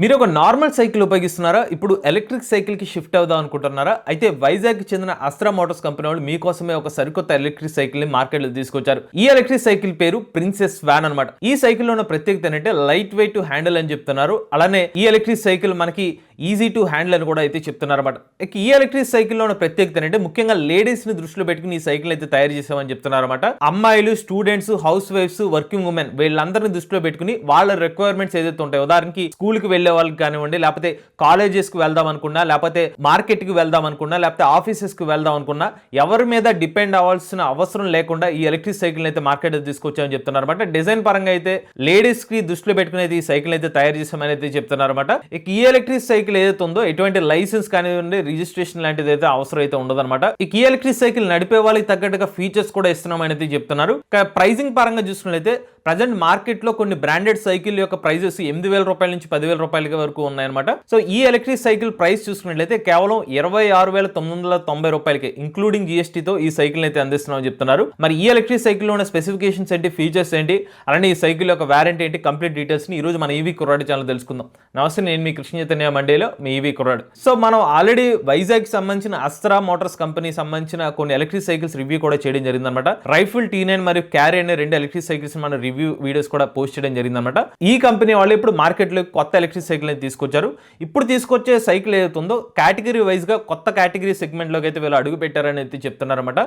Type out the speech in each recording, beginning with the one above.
మీరు ఒక normal cycle ఉపయోగిస్తున్నారా? ఇప్పుడు ఎలక్ట్రిక్ సైకిల్‌కి షిఫ్ట్ అవుదాం అనుకుంటున్నారా? అయితే వైజాగ్‌కి చెందిన అస్త్రా మోటార్స్ కంపెనీ వాళ్ళు మీకోసమే ఒక సరికొత్త ఎలక్ట్రిక్ సైకిల్‌ని మార్కెట్‌లోకి తీసుకొచ్చారు. ఈ ఎలక్ట్రిక్ సైకిల్ పేరు ప్రిన్సెస్ వ్యాన్ అన్నమాట. ఈ సైకిల్‌లో ఉన్న ప్రత్యేకత ఏంటంటే లైట్ వెయిట్ హ్యాండిల్ అని చెప్తున్నారు. అలానే ఈ ఎలక్ట్రిక్ సైకిల్ మనకి ఈజీ టు హ్యాండిల్ అని కూడా అయితే చెప్తున్నారన్నమాట. ఇక ఈ ఎలక్ట్రిక్ సైకిల్‌లో ఉన్న ప్రత్యేకత ఏంటంటే ముఖ్యంగా లేడీస్‌ని దృష్టిలో పెట్టుకుని ఈ సైకిల్ అయితే తయారు చేసామని చెప్తున్నారన్నమాట. అమ్మాయిలు, students, house wives, working women వీళ్ళందరిని దృష్టిలో పెట్టుకుని వాళ్ళ రిక్వైర్మెంట్స్ ఏదైతే ఉంటాయో ఉదాహరణకి స్కూల్‌కి వెళ్ళే వాళ్ళకి కానివ్వండి, లేకపోతే కాలేజెస్‌కి వెళ్దాం అనుకున్నా, లేకపోతే మార్కెట్‌కి వెళ్దాం అనుకున్నా, లేకపోతే ఆఫీసెస్‌కి వెళ్దాం అనుకున్నా ఎవరి మీద డిపెండ్ అవ్వాల్సిన అవసరం లేకుండా ఈ ఎలక్ట్రిక్ సైకిల్ అయితే మార్కెట్ తీసుకొచ్చామని చెప్తున్నారన్నమాట. డిజైన్ పరంగా అయితే లేడీస్‌కి దృష్టిలో పెట్టుకుని ఈ సైకిల్ అయితే తయారు చేసామని అయితే చెప్తున్నారన్నమాట. ఇక ఈ ఎలక్ట్రిక్ సైకిల్ ఏదైతే ఉందో ఎటువంటి లైసెన్స్ కానివ్వండి, రిజిస్ట్రేషన్ లాంటిది అయితే అవసరం అయితే ఉండదన్నమాట. ఇక ఈ ఎలక్ట్రిక్ సైకిల్ నడిపే వాళ్ళకి తగ్గట్టుగా ఫీచర్స్ కూడా ఇస్తున్నామని అయితే చెప్తున్నారు. ప్రైజింగ్ పరంగా చూసుకున్నట్లయితే ప్రజెంట్ మార్కెట్ లో కొన్ని బ్రాండెడ్ సైకిల్ యొక్క ప్రైజెస్ 8,000 రూపాయల నుంచి 10,000 రూపాయల వరకు ఉన్నాయన్నమాట. సో ఈ ఎలక్ట్రిక్ సైకిల్ ప్రైస్ చూసుకున్నట్లయితే కేవలం 26,990 రూపాయలకి ఇంక్లూడింగ్ GST తో ఈ సైకిల్ అయితే అందిస్తున్నామని చెప్తున్నారు. మరి ఈ ఎలక్ట్రిక్ సైకిల్ లో ఉన్న స్పెసిఫికేషన్స్ ఏంటి, ఫీచర్స్ ఏంటి, అలానే ఈ సైకిల్ యొక్క వారంటీ ఏంటి, కంప్లీట్ డీటెయిల్స్ ని ఈ రోజు మన ఈవీ కుర్రాడు ఛానల్ తెలుసుకుందాం. నమస్తే, నేను మీ కృష్ణ చైతన్య మండేలో మీ ఈవీ కుర్రాడు. సో మనం ఆల్రెడీ వైజాగ్ సంబంధించిన అస్త్రా మోటార్స్ కంపెనీ సంబంధించిన కొన్ని ఎలక్ట్రిక్ సైకిల్స్ రివ్యూ కూడా చేయడం జరిగింది అనమాట. రైఫిల్ T9 మరియు క్యారీ అనే రెండు ఎలక్ట్రిక్ సైకిల్స్ మన రివ్యూ వీడియోస్ కూడా పోస్ట్ చేయడం జరిగింది అనమాట. ఈ కంపెనీ వాళ్ళు ఇప్పుడు మార్కెట్ లో కొత్త ఎలక్ట్రిక్ సైకిల్ అయితే తీసుకొచ్చారు. ఇప్పుడు తీసుకొచ్చే సైకిల్ ఏదైతే ఉందో కేటగిరీ వైజ్ గా కొత్త కేటగిరీ సెగ్మెంట్ లోకి అయితే వీళ్ళు అడుగు పెట్టారని అయితే చెప్తున్నారన్నమాట.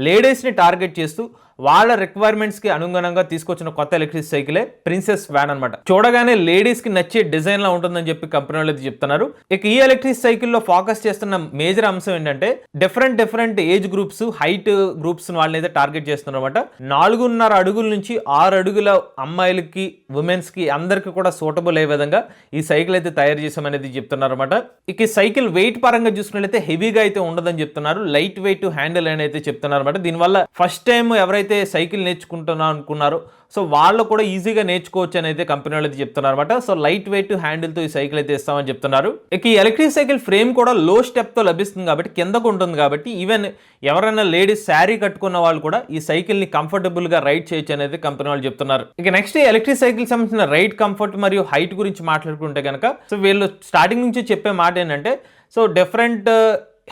లేడీస్ ని టార్గెట్ చేస్తూ వాళ్ళ రిక్వైర్మెంట్స్ కి అనుగుణంగా తీసుకొచ్చిన కొత్త ఎలక్ట్రిక్ సైకిలే ప్రిన్సెస్ వ్యాన్ అనమాట. చూడగానే లేడీస్ కి నచ్చే డిజైన్ లా ఉంటుందని చెప్పి కంపెనీ వాళ్ళు అయితే చెప్తున్నారు. ఇక ఈ ఎలక్ట్రిక్ సైకిల్ లో ఫోకస్ చేస్తున్న మేజర్ అంశం ఏంటంటే different age groups, height groups వాళ్ళని అయితే టార్గెట్ చేస్తున్నారు అనమాట. 4.5 అడుగుల నుంచి 6 అడుగుల అమ్మాయిలకి, ఉమెన్స్ కి అందరికి కూడా సూటబుల్ అయ్యే విధంగా ఈ సైకిల్ అయితే తయారు చేసామనేది చెప్తున్నారు అనమాట. ఇక ఈ సైకిల్ వెయిట్ పరంగా చూసుకున్నట్లయితే హెవీగా అయితే ఉండదని చెప్తున్నారు. లైట్ వెయిట్ హ్యాండిల్ అని అయితే చెప్తున్నారు అనమాట. దీనివల్ల ఫస్ట్ టైం ఎవరైతే సైకిల్ నేర్చుకుంటున్నా అనుకున్నారో సో వాళ్ళు కూడా ఈజీగా నేర్చుకోవచ్చు అని అయితే కంపెనీ వాళ్ళు అయితే చెప్తున్నారు అనమాట. సో లైట్ వెయిట్ హ్యాండిల్ తో ఈ సైకిల్ అయితే ఇస్తామని చెప్తున్నారు. ఇక ఈ ఎలక్ట్రిక్ సైకిల్ ఫ్రేమ్ కూడా లో స్టెప్ తో లభిస్తుంది కాబట్టి కిందకు ఉంటుంది కాబట్టి ఈవెన్ ఎవరైనా లేడీస్ శారీ కట్టుకున్న వాళ్ళు కూడా ఈ సైకిల్ ని కంఫర్టబుల్ గా రైడ్ చేయొచ్చు అనేది కంపెనీ వాళ్ళు చెప్తున్నారు. ఇక నెక్స్ట్ ఎలక్ట్రిక్ సైకిల్ సంబంధించిన రైడ్ కంఫర్ట్ మరియు హైట్ గురించి మాట్లాడుకుంటే కనుక సో వీళ్ళు స్టార్టింగ్ నుంచి చెప్పే మాట ఏంటంటే సో డిఫరెంట్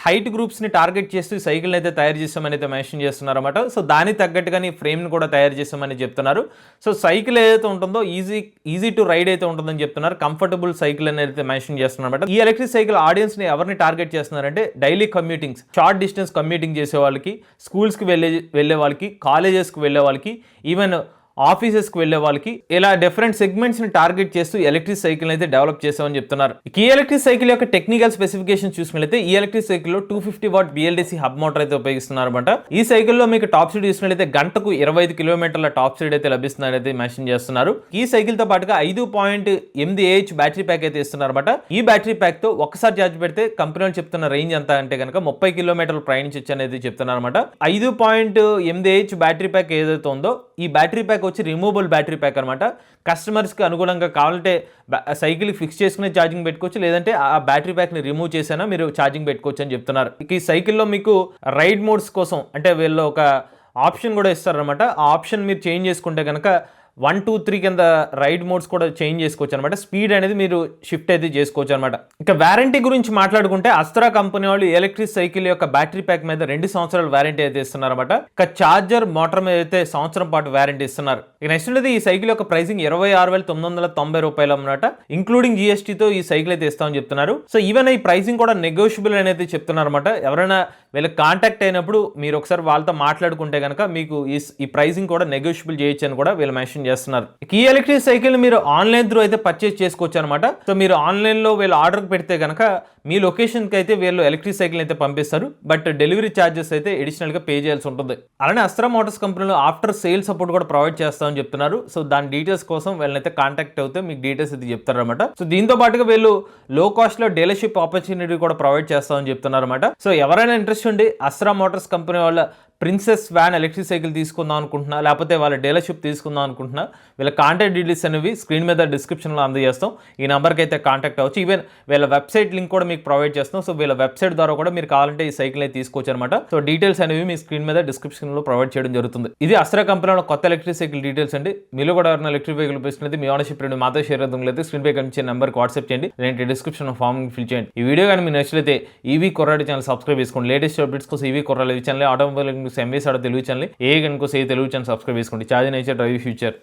హైట్ గ్రూప్స్ ని టార్గెట్ చేస్తూ సైకిల్ అయితే తయారు చేస్తామని అయితే మెన్షన్ చేస్తున్నారు అనమాట. సో దానికి తగ్గట్టుగానే ఫ్రేమ్ ని కూడా తయారు చేస్తామని చెప్తున్నారు. సో సైకిల్ ఏదైతే ఉంటుందో ఈజీ టు రైడ్ అయితే ఉంటుందని చెప్తున్నారు. కంఫర్టబుల్ సైకిల్ అని అయితే మెన్షన్ చేస్తున్నారు అనమాట. ఈ ఎలక్ట్రిక్ సైకిల్ ఆడియన్స్ ని ఎవరిని టార్గెట్ చేస్తున్నారంటే డైలీ కమ్యూటింగ్స్, షార్ట్ డిస్టెన్స్ కమ్యూటింగ్ చేసే వాళ్ళకి, స్కూల్స్ కి వెళ్ళే వాళ్ళకి, కాలేజెస్ కి వెళ్ళే వాళ్ళకి, ఈవెన్ ఆఫీసెస్కి వెళ్ళే వాళ్ళకి ఇలా డిఫరెంట్ సెగ్మెంట్స్ ని టార్గెట్ చేస్తూ ఎలక్ట్రిక్ సైకిల్ అయితే డెవలప్ చేసామని చెప్తున్నారు. ఈ ఎలక్ట్రిక్ సైకిల్ యొక్క టెక్నికల్ స్పెసిఫికేషన్ చూసుకున్నట్లయితే ఈ ఎలక్ట్రిక్ సైకిల్ లో 250 వాట్ BLDC హబ్ మోటార్ అయితే ఉపయోగిస్తున్నారు అనమాట. ఈ సైకిల్ లో మీకు టాప్ స్పీడ్ చూసుకున్నట్లయితే గంటకు 25 కిలోమీటర్ల టాప్ స్పీడ్ అయితే లభిస్తుందని అయితే మెన్షన్ చేస్తున్నారు. ఈ సైకిల్ తో పాటుగా 5.8 AH బ్యాటరీ ప్యాక్ అయితే ఇస్తున్నారు అనమాట. ఈ బ్యాటరీ ప్యాక్ తో ఒక్కసారి ఛార్జ్ పెడితే కంపెనీ చెప్తున్న రేంజ్ ఎంత అంటే కనుక 30 కిలోమీటర్లు ప్రయాణించవచ్చు అనేది చెప్తున్నారు అనమాట. 5.8 AH బ్యాటరీ ప్యాక్ ఏదైతే ఉందో ఈ బ్యాటరీ ప్యాక్ వచ్చి రిమూవబుల్ బ్యాటరీ ప్యాక్ అనమాట. కస్టమర్స్కి అనుగుణంగా కావాలంటే సైకిల్ ఫిక్స్ చేసుకునే ఛార్జింగ్ పెట్టుకోవచ్చు, లేదంటే ఆ బ్యాటరీ ప్యాక్ని రిమూవ్ చేసినా మీరు ఛార్జింగ్ పెట్టుకోవచ్చు అని చెప్తున్నారు. ఇక ఈ సైకిల్లో మీకు రైడ్ మోడ్స్ కోసం అంటే వీళ్ళు ఒక ఆప్షన్ కూడా ఇస్తారనమాట. ఆ ఆప్షన్ మీరు చేంజ్ చేసుకుంటే కనుక 1, 2, 3 కింద రైడ్ మోడ్స్ కూడా చేంజ్ చేసుకోవచ్చు అనమాట. స్పీడ్ అనేది మీరు షిఫ్ట్ అయితే చేసుకోవచ్చు అనమాట. ఇక వారంటీ గురించి మాట్లాడుకుంటే అస్త్రా కంపెనీ వాళ్ళు ఎలక్ట్రిక్ సైకిల్ యొక్క బ్యాటరీ ప్యాక్ మీద 2 సంవత్సరాల వారంటీ అయితే ఇస్తున్నారు అనమాట. ఇక చార్జర్, మోటార్ మీద అయితే సంవత్సరం పాటు వారంటీ ఇస్తున్నారు. ఇక నెక్స్ట్ అనేది ఈ సైకిల్ యొక్క ప్రైసింగ్ 26,990 రూపాయలు అనమాట. ఇంక్లూడింగ్ GST తో ఈ సైకిల్ అయితే ఇస్తామని చెప్తున్నారు. సో ఈవెన్ ఈ ప్రైసింగ్ కూడా నెగోషియబుల్ అనేది చెప్తున్నారు అనమాట. ఎవరైనా వీళ్ళకి కాంటాక్ట్ అయినప్పుడు మీరు ఒకసారి వాళ్ళతో మాట్లాడుకుంటే కనుక మీకు ఈ ప్రైసింగ్ కూడా నెగోషియబుల్ చేయొచ్చు అని కూడా వీళ్ళు మెన్షన్ చేస్తున్నారు. ఈ ఎలక్ట్రిక్ సైకిల్ మీరు ఆన్లైన్ త్రూ అయితే పర్చేస్ చేసుకోవచ్చు అనమాట. సో మీరు ఆన్లైన్ లో వీళ్ళు ఆర్డర్ పెడితే కనుక మీ లొకేషన్ కి అయితే వీళ్ళు ఎలక్ట్రిక్ సైకిల్ అయితే పంపిస్తారు. బట్ డెలివరీ ఛార్జెస్ అయితే అడిషనల్ గా పే చేయాల్సి ఉంటుంది. అలానే అస్త్రా మోటార్స్ కంపెనీలో ఆఫ్టర్ సేల్ సపోర్ట్ కూడా ప్రొవైడ్ చేస్తామని చెప్తున్నారు. సో దాని డీటెయిల్స్ కోసం వీళ్ళనైతే కాంటాక్ట్ అవుతే మీకు డీటెయిల్స్ అయితే చెప్తారు అనమాట. సో దీంతో పాటుగా వీళ్ళు లో కాస్ట్ లో డీలర్షిప్ ఆపర్చునిటీ కూడా ప్రొవైడ్ చేస్తామని చెప్తున్నారు అనమాట. సో ఎవరైనా ఇంట్రెస్ట్ ఉండి అస్త్రా మోటార్స్ కంపెనీ వాళ్ళ ప్రిన్సెస్ వ్యాన్ ఎలక్ట్రిక్ సైకిల్ తీసుకుందాం అనుకుంటున్నా, లేకపోతే వాళ్ళ డీలర్షిప్ తీసుకుందాం అనుకుంటున్నా, వీళ్ళ కాంటాక్ట్ డీటెయిల్స్ అనేవి స్క్రీన్ మీద డిస్క్రిప్షన్లో అందజేస్తాం. ఈ నెంబర్కి అయితే కాంటాక్ట్ అవ్వచ్చు. ఈవెన్ వీళ్ళ వెబ్సైట్ లింక్ కూడా మీకు ప్రొవైడ్ చేస్తాం. సో వీళ్ళ వెబ్సైట్ ద్వారా కూడా మీరు కావాలంటే ఈ సైకిల్ అయితే తీసుకోవచ్చు అనమాట. సో డీటెయిల్స్ అనేవి మీ స్క్రీన్ మీద డిస్క్రిప్షన్లో ప్రొవైడ్ చేయడం జరుగుతుంది. ఇది అస్త్రా కంపెనీలో కొత్త ఎలక్ట్రిక్ సైకిల్ డీటెయిల్స్ అండి. మీలో కూడా ఎవరైనా ఎలక్ట్రిక్ వెహికల్ ఉపయోగిస్తున్నది మీ ఓనర్షిప్ రెండు మాతో షేర్ అవుతుంది. స్క్రీన్ పై కనిపించే నెంబర్కి వాట్సాప్ చేయండి, లేదంటే డిస్క్రిప్షన్ ఫామ్ ఫిల్ చేయండి. ఈ వీడియో కానీ మీకు నచ్చితే ఈవీ కొర్రాడి ఛానల్ సబ్స్క్రైబ్ చేసుకోండి. లేటెస్ట్ అప్డేట్స్ కోసం ఈవీ కొర్రాడి ఛానల్, ఆటోమొబైల్ ఎంబీఎస్ ఆడ తెలుగు ఛానల్, ఏ గన్ కోసం ఏ తెలుగు ఛానల్ సబ్స్క్రైబ్ చేసుకోండి. Charge nature drive future.